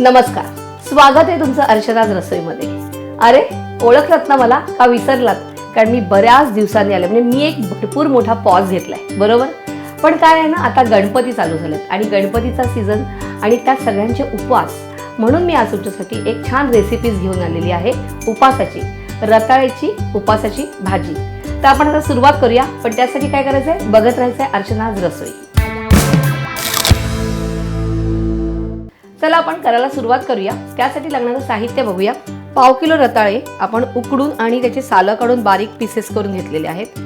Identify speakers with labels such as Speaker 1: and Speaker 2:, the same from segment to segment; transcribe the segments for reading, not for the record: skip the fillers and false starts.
Speaker 1: नमस्कार, स्वागत आहे तुमचं अर्चनाज रसोईमध्ये. अरे, ओळखलात ना मला का विसरलात? कारण मी बऱ्याच दिवसांनी आले, म्हणजे मी एक भरपूर मोठा पॉज घेतलाय, बरोबर. पण काय आहे ना, आता गणपती चालू झालेत आणि गणपतीचा सीझन आणि त्या सगळ्यांचे उपवास, म्हणून मी आज तुमच्यासाठी एक छान रेसिपीज घेऊन आलेली आहे. उपासाची, रताळ्याची उपासाची भाजी. तर आपण आता सुरुवात करूया. पण त्यासाठी काय करायचं आहे, बघत राहायचं आहे अर्चनाज रसोई. चला आपण करायला सुरुवात करूया. त्यासाठी लागणारं साहित्य बघूया. 1/2 किलो रताळे आपण उकडून आणि त्याचे सालं काढून बारीक पीसेस करून घेतलेले आहेत.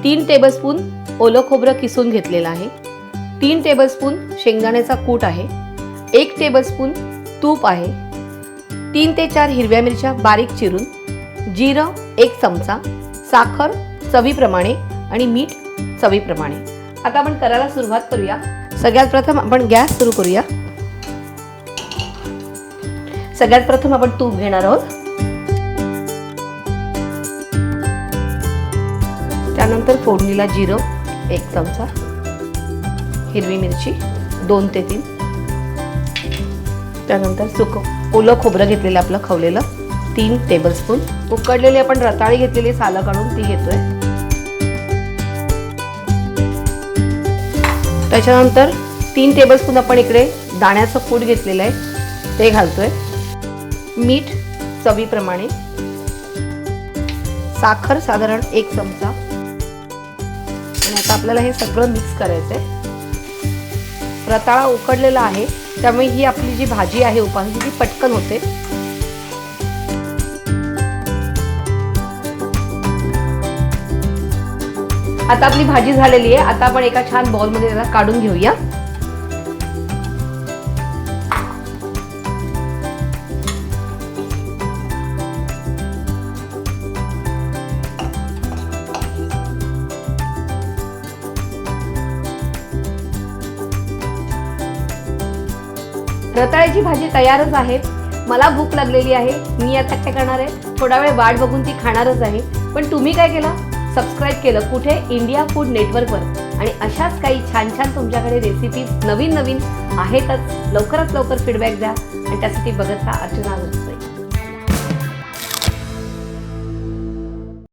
Speaker 1: 3 टेबलस्पून ओलं खोबरं किसून घेतलेलं आहे. 3 टेबलस्पून शेंगदाण्याचा कूट आहे. 1 टेबलस्पून तूप आहे. 3 ते 4 हिरव्या मिरच्या बारीक चिरून, जिरं 1 चमचा, साखर चवीप्रमाणे आणि मीठ चवीप्रमाणे. आता आपण करायला सुरुवात करूया. सगळ्यात प्रथम आपण गॅस सुरू करूया. सगळ्यात प्रथम आपण तूप घेणार आहोत. त्यानंतर फोडणीला जिरं 1 चमचा, हिरवी मिरची 2 ते 3, त्यानंतर ओलं खोबरं घेतलेलं आपलं खवलेलं 3 टेबलस्पून, उकडलेली आपण रताळी घेतलेली सालं काढून ती घेतोय. त्याच्यानंतर 3 टेबलस्पून आपण इकडे दाण्याचं कूट घेतलेलं आहे, ते घालतोय. मीठ चवीप्रमाणे, साखर साधारण 1 चमचा. आणि आता आपल्याला हे सगळं मिक्स करायचंय. रताळा उकडलेला आहे, त्यामुळे ही आपली जी भाजी आहे उपासाची ती पटकन होते. आता आपली भाजी झालेली आहे. आता आपण एका छान बाउलमध्ये त्याला काढून घेऊया. रताळ्याची भाजी तयारच आहे. मला भूक लागलेली आहे. मी आता काय करणार आहे, थोडा वेळ वाट बघून ती खाणारच आहे. पण तुम्ही काय केलं, सबस्क्राईब केलं कुठे, इंडिया फूड नेटवर्कवर. आणि अशाच काही छान छान तुमच्याकडे रेसिपीज नवीन नवीन आहेतच. लवकरात लवकर फीडबॅक द्या आणि त्यासाठी बघत राहा अर्चनाज.